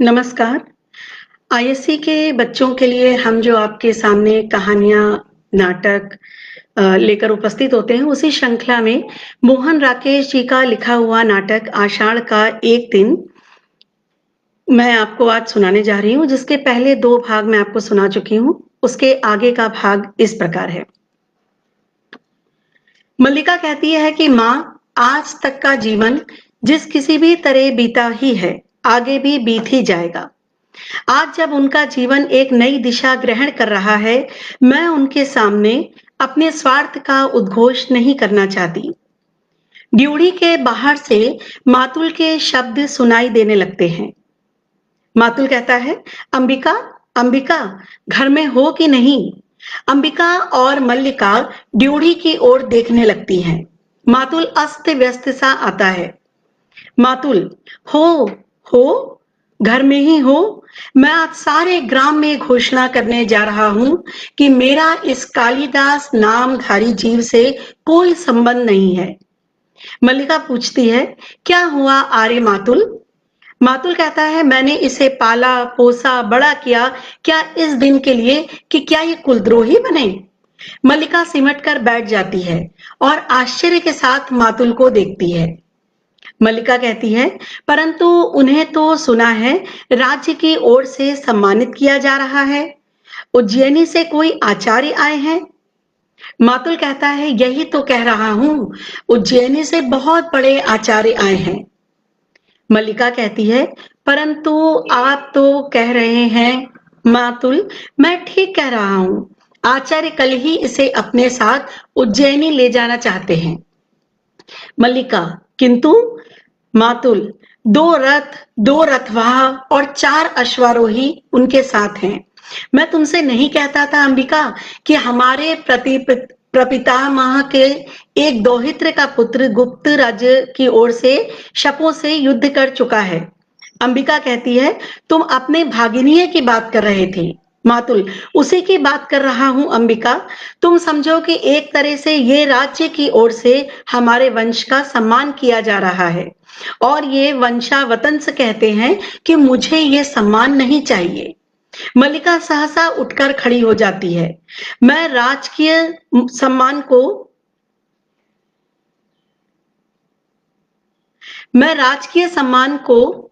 नमस्कार। आईएससी के बच्चों के लिए हम जो आपके सामने कहानियाँ, नाटक लेकर उपस्थित होते हैं, उसी श्रृंखला में मोहन राकेश जी का लिखा हुआ नाटक आषाढ़ का एक दिन मैं आपको आज सुनाने जा रही हूँ, जिसके पहले 2 भाग मैं आपको सुना चुकी हूँ। उसके आगे का भाग इस प्रकार है। मल्लिका कहती है कि माँ, आज तक का जीवन जिस किसी भी तरह बीता ही है, आगे भी बीत ही जाएगा। आज जब उनका जीवन एक नई दिशा ग्रहण कर रहा है, मैं उनके सामने अपने स्वार्थ का उद्घोष नहीं करना चाहती। ड्योढ़ी के बाहर से मातुल के शब्द सुनाई देने लगते हैं। मातुल कहता है, अंबिका, अंबिका, घर में हो कि नहीं? अंबिका और मल्लिका ड्योढ़ी की ओर देखने लगती हैं। मातुल अस्त व्यस्त सा आता है। मातुल, हो, घर में ही हो? मैं आज सारे ग्राम में घोषणा करने जा रहा हूं कि मेरा इस कालिदास नामधारी जीव से कोई संबंध नहीं है। मल्लिका पूछती है, क्या हुआ आर्य मातुल? मातुल कहता है, मैंने इसे पाला पोसा बड़ा किया, क्या इस दिन के लिए कि क्या ये कुलद्रोही बने? मल्लिका सिमट कर बैठ जाती है और आश्चर्य के साथ मातुल को देखती है। मल्लिका कहती है, परंतु उन्हें तो सुना है राज्य की ओर से सम्मानित किया जा रहा है। उज्जैनी से कोई आचार्य आए हैं? मातुल कहता है, यही तो कह रहा हूं, उज्जैनी से बहुत बड़े आचार्य आए हैं। मल्लिका कहती है, परंतु आप तो कह रहे हैं। मातुल, मैं ठीक कह रहा हूं, आचार्य कल ही इसे अपने साथ उज्जैनी ले जाना चाहते हैं। मल्लिका, किंतु? मातुल, 2 रथवाह और 4 अश्वारोही उनके साथ हैं। मैं तुमसे नहीं कहता था अंबिका कि हमारे प्रपितामह के एक दौहित्र का पुत्र गुप्त राज्य की ओर से शपों से युद्ध कर चुका है। अंबिका कहती है, तुम अपने भागिनीय की बात कर रहे थे। मातुल, उसी की बात कर रहा हूं अंबिका। तुम समझो कि एक तरह से ये राज्य की ओर से हमारे वंश का सम्मान किया जा रहा है और ये वंशावतंस कहते हैं कि मुझे ये सम्मान नहीं चाहिए। मल्लिका सहसा उठकर खड़ी हो जाती है। मैं राजकीय सम्मान को मैं राजकीय सम्मान को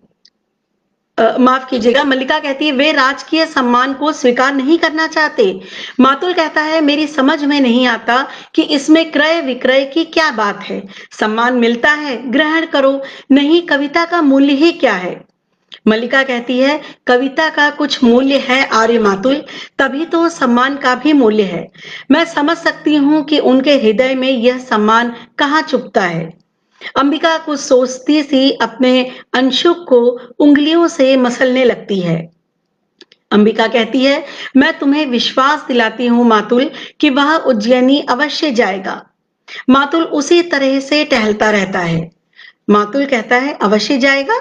माफ कीजिएगा, मल्लिका कहती है, वे राजकीय सम्मान को स्वीकार नहीं करना चाहते। मातुल कहता है, मेरी समझ में नहीं आता कि इसमें क्रय विक्रय की क्या बात है। सम्मान मिलता है, ग्रहण करो, नहीं कविता का मूल्य ही क्या है? मल्लिका कहती है, कविता का कुछ मूल्य है आर्य मातुल, तभी तो सम्मान का भी मूल्य है। मैं समझ सकती हूँ कि उनके हृदय में यह सम्मान कहाँ छुपता है। अंबिका कुछ सोचती सी अपने अंशुक को उंगलियों से मसलने लगती है। अंबिका कहती है, मैं तुम्हें विश्वास दिलाती हूँ मातुल कि वह उज्जैनी अवश्य जाएगा। मातुल उसी तरह से टहलता रहता है। मातुल कहता है, अवश्य जाएगा,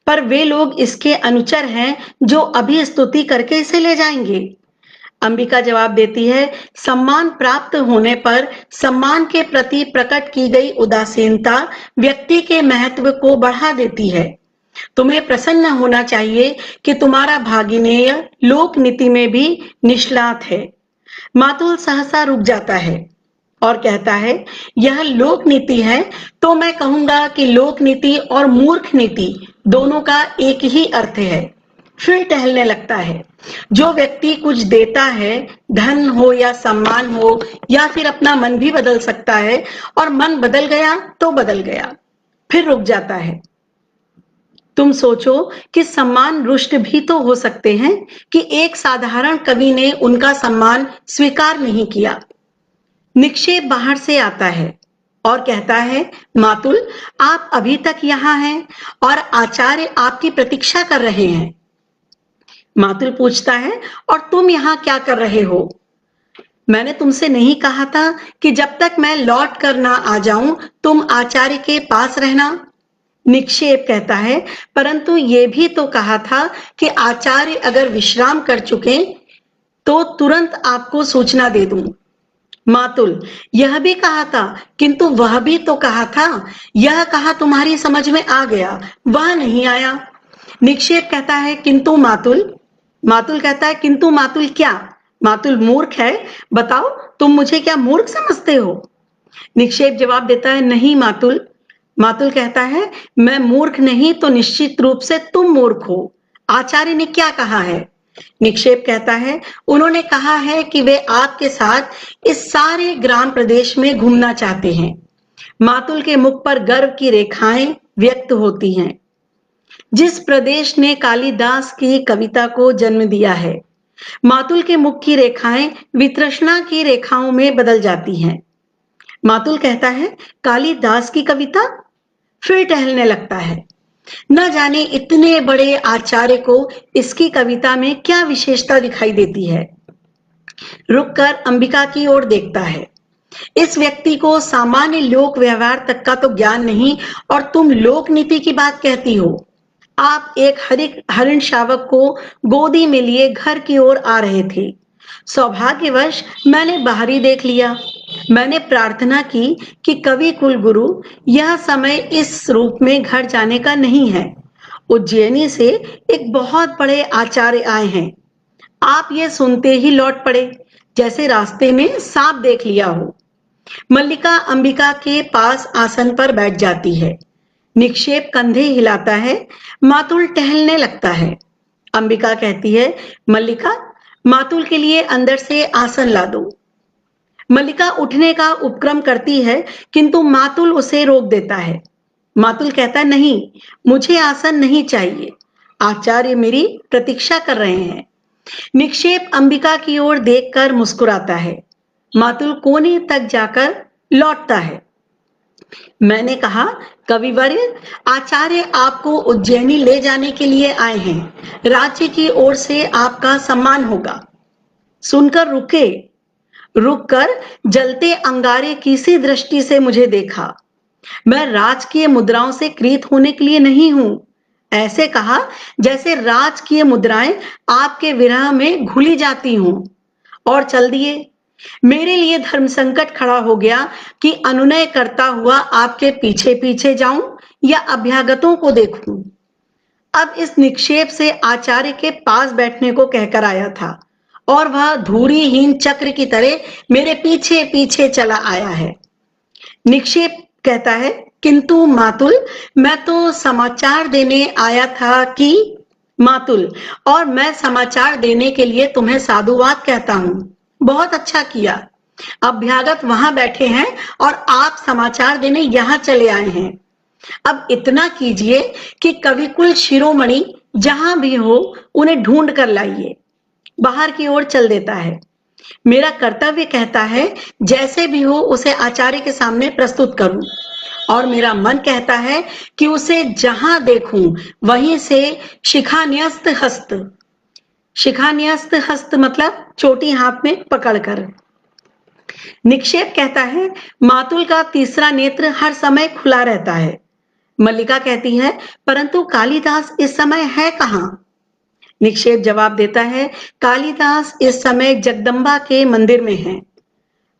पर वे लोग इसके अनुचर हैं जो अभी स्तुति करके इसे ले जाएंगे। अंबिका जवाब देती है, सम्मान प्राप्त होने पर सम्मान के प्रति प्रकट की गई उदासीनता व्यक्ति के महत्व को बढ़ा देती है। तुम्हें प्रसन्न होना चाहिए कि तुम्हारा भागिनेय लोक नीति में भी निष्णात है। मातुल सहसा रुक जाता है और कहता है, यह लोक नीति है तो मैं कहूंगा कि लोक नीति और मूर्ख नीति दोनों का एक ही अर्थ है। फिर टहलने लगता है। जो व्यक्ति कुछ देता है, धन हो या सम्मान हो या फिर अपना मन भी बदल सकता है, और मन बदल गया तो बदल गया, फिर रुक जाता है। तुम सोचो कि सम्मान रुष्ट भी तो हो सकते हैं कि एक साधारण कवि ने उनका सम्मान स्वीकार नहीं किया। निक्षेप बाहर से आता है और कहता है, मातुल, आप अभी तक यहाँ हैं और आचार्य आपकी प्रतीक्षा कर रहे हैं। मातुल पूछता है, और तुम यहाँ क्या कर रहे हो? मैंने तुमसे नहीं कहा था कि जब तक मैं लौट कर ना आ जाऊं तुम आचार्य के पास रहना? निक्षेप कहता है, परंतु ये भी तो कहा था कि आचार्य अगर विश्राम कर चुके तो तुरंत आपको सूचना दे दूं। मातुल, यह भी कहा था, किंतु वह भी तो कहा था। यह कहा तुम्हारी समझ में आ गया, वह नहीं आया। निक्षेप कहता है किंतु मातुल। मातुल कहता है किंतु मातुल क्या? मातुल मूर्ख है? बताओ, तुम मुझे क्या मूर्ख समझते हो? निक्षेप जवाब देता है नहीं मातुल। मातुल कहता है मैं मूर्ख नहीं तो निश्चित रूप से तुम मूर्ख हो। आचार्य ने क्या कहा है? निक्षेप कहता है उन्होंने कहा है कि वे आपके साथ इस सारे ग्राम प्रदेश में घूमना चाहते हैं। मातुल के मुख पर गर्व की रेखाएं व्यक्त होती हैं। जिस प्रदेश ने कालिदास की कविता को जन्म दिया है, मातुल के मुख की रेखाएं वितृष्णा की रेखाओं में बदल जाती हैं। मातुल कहता है कालिदास की कविता? फिर टहलने लगता है। न जाने इतने बड़े आचार्य को इसकी कविता में क्या विशेषता दिखाई देती है। रुककर अंबिका की ओर देखता है। इस व्यक्ति को सामान्य लोक व्यवहार तक का तो ज्ञान नहीं और तुम लोक नीति की बात कहती हो। आप एक हरिण शावक को गोदी में लिए घर की ओर आ रहे थे। सौभाग्यवश मैंने बाहरी देख लिया। मैंने प्रार्थना की कि कवि कुलगुरु, यह समय इस रूप में घर जाने का नहीं है। उज्जैनी से एक बहुत बड़े आचार्य आए हैं। आप ये सुनते ही लौट पड़े, जैसे रास्ते में सांप देख लिया हो। मल्लिका अंबिका के पास आसन पर बैठ जाती है। निक्षेप कंधे हिलाता है। मातुल टहलने लगता है। अंबिका कहती है मल्लिका, मातुल के लिए अंदर से आसन ला दो। मल्लिका उठने का उपक्रम करती है, किंतु मातुल उसे रोक देता है। मातुल कहता है नहीं, मुझे आसन नहीं चाहिए। आचार्य मेरी प्रतीक्षा कर रहे हैं। निक्षेप अंबिका की ओर देखकर मुस्कुराता है। मातुल कोने तक जाकर लौटता है। मैंने कहा कविवर्य, आचार्य आपको उज्जैनी ले जाने के लिए आए हैं। राज्य की ओर से आपका सम्मान होगा। सुनकर रुककर जलते अंगारे की सी दृष्टि से मुझे देखा। मैं राजकीय मुद्राओं से कृत होने के लिए नहीं हूं। ऐसे कहा जैसे राजकीय मुद्राएं आपके विरह में घुली जाती हों, और चल दिए। मेरे लिए धर्म संकट खड़ा हो गया कि अनुनय करता हुआ आपके पीछे पीछे जाऊं या अभ्यागतों को देखूं। अब इस निक्षेप से आचार्य के पास बैठने को कहकर आया था और वह धूरीहीन चक्र की तरह मेरे पीछे पीछे चला आया है। निक्षेप कहता है किंतु मातुल, मैं तो समाचार देने आया था कि मातुल, और मैं समाचार देने के लिए तुम्हें साधुवाद कहता हूं। बहुत अच्छा किया। अभ्यागत वहां बैठे हैं और आप समाचार देने यहां चले आए हैं। अब इतना कीजिए कि कविकुल शिरोमणि जहां भी हो उन्हें ढूंढ कर लाइए। बाहर की ओर चल देता है। मेरा कर्तव्य कहता है जैसे भी हो उसे आचार्य के सामने प्रस्तुत करूं, और मेरा मन कहता है कि उसे जहां देखूं वहीं से शिखान्यस्त हस्त मतलब चोटी हाथ में पकड़कर। निक्षेप कहता है मातुल का तीसरा नेत्र हर समय खुला रहता है। मल्लिका कहती है परंतु कालिदास इस समय है कहां? निक्षेप जवाब देता है कालिदास इस समय जगदम्बा के मंदिर में है।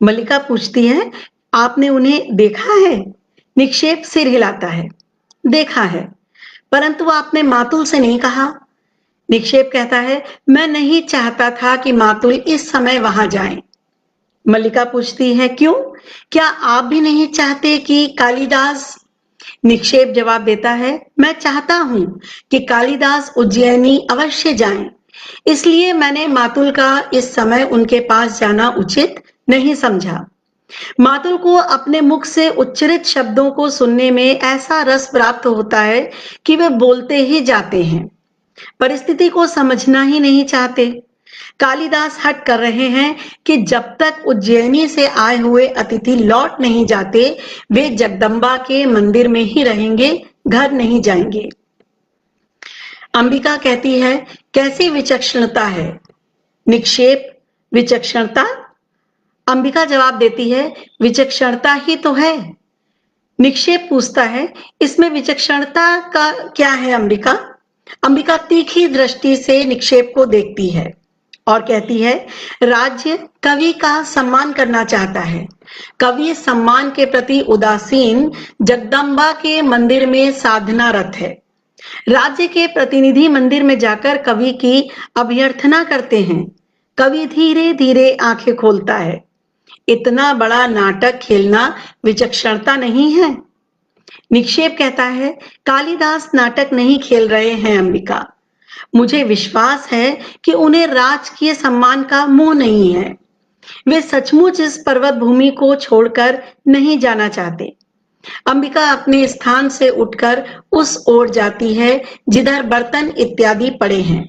मल्लिका पूछती है आपने उन्हें देखा है? निक्षेप सिर हिलाता है। देखा है, परंतु आपने मातुल से नहीं कहा। निक्षेप कहता है मैं नहीं चाहता था कि मातुल इस समय वहां जाए। मल्लिका पूछती है क्यों? क्या आप भी नहीं चाहते कि कालिदास? निक्षेप जवाब देता है मैं चाहता हूं कि कालिदास उज्जैनी अवश्य जाएं, इसलिए मैंने मातुल का इस समय उनके पास जाना उचित नहीं समझा। मातुल को अपने मुख से उच्चरित शब्दों को सुनने में ऐसा रस प्राप्त होता है कि वे बोलते ही जाते हैं, परिस्थिति को समझना ही नहीं चाहते। कालिदास हट कर रहे हैं कि जब तक उज्जैनी से आए हुए अतिथि लौट नहीं जाते वे जगदम्बा के मंदिर में ही रहेंगे, घर नहीं जाएंगे। अंबिका कहती है कैसी विचक्षणता है? निक्षेप विचक्षणता? अंबिका जवाब देती है विचक्षणता ही तो है। निक्षेप पूछता है इसमें विचक्षणता का क्या है अंबिका? अंबिका तीखी दृष्टि से निक्षेप को देखती है। और कहती है, राज्य कवि का सम्मान करना चाहता है। कवि सम्मान के प्रति उदासीन, जगदम्बा के मंदिर में साधनारत है। राज्य के प्रतिनिधि मंदिर में जाकर कवि की अभ्यर्थना करते हैं। कवि धीरे धीरे आंखें खोलता है। इतना बड़ा नाटक खेलना विचक्षणता नहीं है। निक्षेप कहता है, कालिदास नाटक नहीं खेल रहे हैं अंबिका। मुझे विश्वास है कि उन्हें राजकीय सम्मान का मोह नहीं है। वे सचमुच इस पर्वत भूमि को छोड़कर नहीं जाना चाहते। अंबिका अपने स्थान से उठकर उस ओर जाती है जिधर बर्तन इत्यादि पड़े हैं।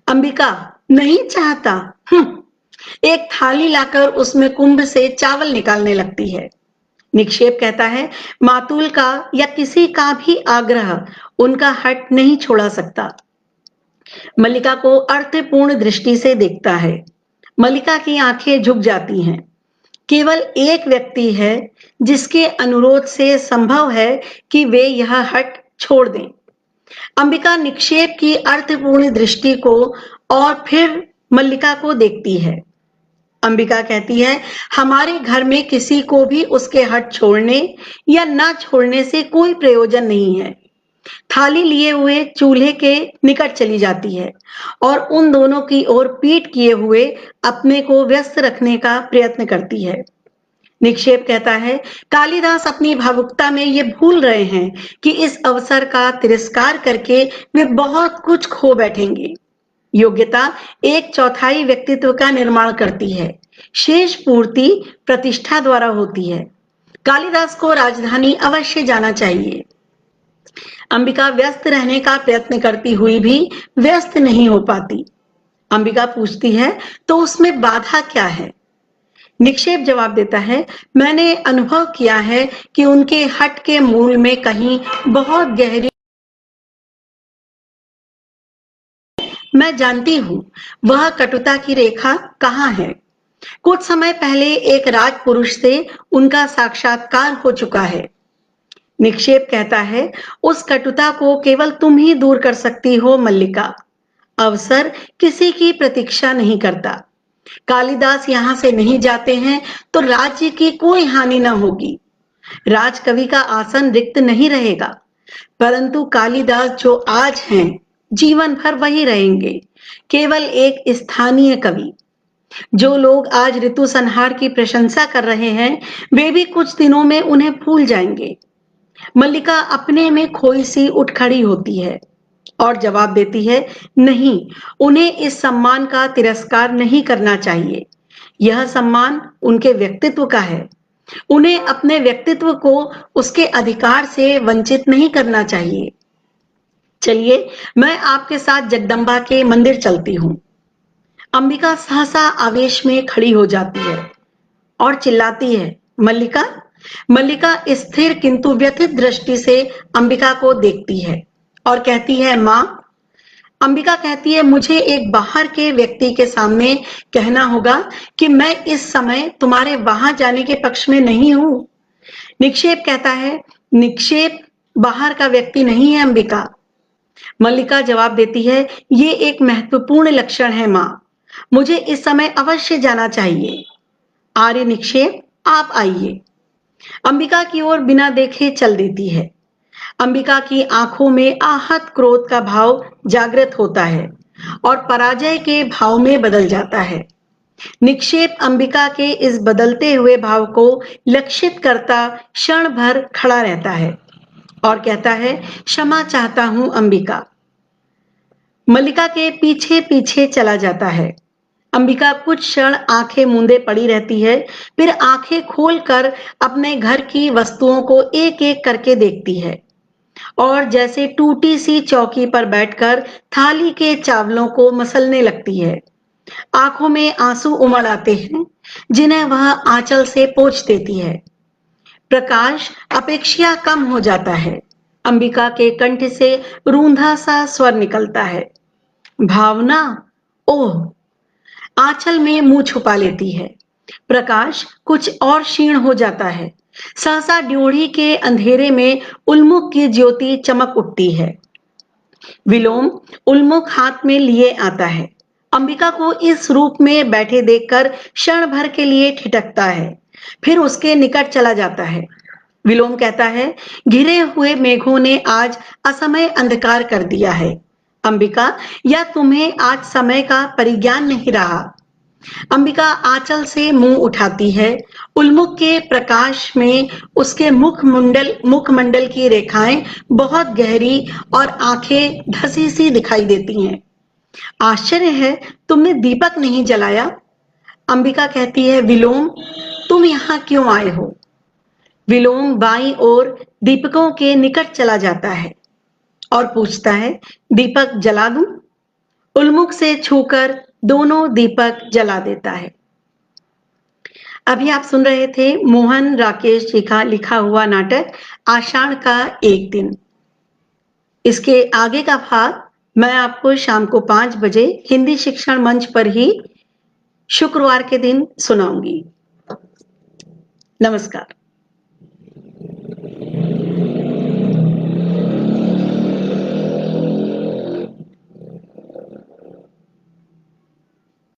अंबिका, नहीं चाहता। एक थाली लाकर उसमें कुंभ से चावल निकालने लगती है। निक्षेप कहता है, मातुल का या किसी का भी आग्रह उनका हट नहीं छोड़ा सकता। मल्लिका को अर्थपूर्ण दृष्टि से देखता है। मल्लिका की आंखें झुक जाती हैं। केवल एक व्यक्ति है जिसके अनुरोध से संभव है कि वे यह हट छोड़ दें। अंबिका निक्षेप की अर्थपूर्ण दृष्टि को और फिर मल्लिका को देखती है। अंबिका कहती है, हमारे घर में किसी को भी उसके हट छोड़ने या ना छोड़ने से कोई प्रयोजन नहीं है। थाली लिए हुए चूल्हे के निकट चली जाती है और उन दोनों की ओर पीठ किए हुए अपने को व्यस्त रखने का प्रयत्न करती है। निक्षेप कहता है, कालिदास अपनी भावुकता में ये भूल रहे हैं कि इस अवसर का तिरस्कार करके वे बहुत कुछ खो बैठेंगे। योग्यता 1/4 व्यक्तित्व का निर्माण करती है। शेष पूर्ति प्रतिष्ठा द्वारा होती है। कालिदास को राजधानी अवश्य जाना चाहिए। अंबिका व्यस्त रहने का प्रयत्न करती हुई भी व्यस्त नहीं हो पाती। अंबिका पूछती है, तो उसमें बाधा क्या है? निक्षेप जवाब देता है, मैंने अनुभव किया है कि उनके हट के मूल में कहीं बहुत गहरी, मैं जानती हूं वह कटुता की रेखा कहां है। कुछ समय पहले एक राजपुरुष से उनका साक्षात्कार हो चुका है। निक्षेप कहता है, उस कटुता को केवल तुम ही दूर कर सकती हो मल्लिका। अवसर किसी की प्रतीक्षा नहीं करता। कालिदास यहां से नहीं जाते हैं तो राज्य की कोई हानि न होगी। राजकवि का आसन रिक्त नहीं रहेगा, परंतु कालिदास जो आज हैं जीवन भर वही रहेंगे, केवल एक स्थानीय कवि। जो लोग आज ऋतु संहार की प्रशंसा कर रहे हैं वे भी कुछ दिनों में उन्हें भूल जाएंगे। मल्लिका अपने में खोई सी उठ खड़ी होती है और जवाब देती है, नहीं, उन्हें इस सम्मान का तिरस्कार नहीं करना चाहिए। यह सम्मान उनके व्यक्तित्व का है। उन्हें अपने व्यक्तित्व को उसके अधिकार से वंचित नहीं करना चाहिए। चलिए, मैं आपके साथ जगदम्बा के मंदिर चलती हूँ। अंबिका सहसा आवेश में खड़ी हो जाती है और चिल्लाती है, मल्लिका। मल्लिका स्थिर किंतु व्यथित दृष्टि से अंबिका को देखती है और कहती है, मां। अंबिका कहती है, मुझे एक बाहर के व्यक्ति के सामने कहना होगा कि मैं इस समय तुम्हारे वहां जाने के पक्ष में नहीं हूं। निक्षेप कहता है, निक्षेप बाहर का व्यक्ति नहीं है अंबिका। मल्लिका जवाब देती है, ये एक महत्वपूर्ण लक्षण है मां। मुझे इस समय अवश्य जाना चाहिए। आर्य निक्षेप, आप आइए। अंबिका की ओर बिना देखे चल देती है। अंबिका की आंखों में आहत क्रोध का भाव जागृत होता है और पराजय के भाव में बदल जाता है। निक्षेप अंबिका के इस बदलते हुए भाव को लक्षित करता क्षण भर खड़ा रहता है और कहता है, क्षमा चाहता हूं अंबिका। मल्लिका के पीछे पीछे चला जाता है। अंबिका कुछ क्षण आंखें मूंदे पड़ी रहती है, फिर आंखें खोलकर अपने घर की वस्तुओं को एक एक करके देखती है और जैसे टूटी सी चौकी पर बैठकर थाली के चावलों को मसलने लगती है। आंखों में आंसू उमड़ आते हैं जिन्हें वह आंचल से पोंछ देती है। प्रकाश अपेक्षा कम हो जाता है। अंबिका के कंठ से रूंधा सा स्वर निकलता है, भावना। ओह! आंचल में मुंह छुपा लेती है। प्रकाश कुछ और क्षीण हो जाता है। सहसा ड्योढ़ी के अंधेरे में उल्मुख की ज्योति चमक उठती है। विलोम उल्मुख हाथ में लिए आता है। अंबिका को इस रूप में बैठे देखकर क्षण भर के लिए ठिठकता है, फिर उसके निकट चला जाता है। विलोम कहता है, घिरे हुए मेघों ने आज असमय अंधकार कर दिया है। अंबिका, या तुम्हें आज समय का परिज्ञान नहीं रहा? अंबिका आंचल से मुंह उठाती है। उल्मुख के प्रकाश में उसके मुखमंडल की रेखाएं बहुत गहरी और आंखें धसी सी दिखाई देती हैं। आश्चर्य है, तुमने दीपक नहीं जलाया? अंबिका कहती है, विलोम, तुम यहाँ क्यों आए हो? विलोम बाईं ओर दीपकों के निकट चला जाता है और पूछता है, दीपक जला दूं? उल्मुख से छूकर दोनों दीपक जला देता है। अभी आप सुन रहे थे मोहन राकेश जी का लिखा हुआ नाटक आषाढ़ का एक दिन। इसके आगे का भाग मैं आपको शाम को 5 बजे हिंदी शिक्षण मंच पर ही शुक्रवार के दिन सुनाऊंगी। नमस्कार।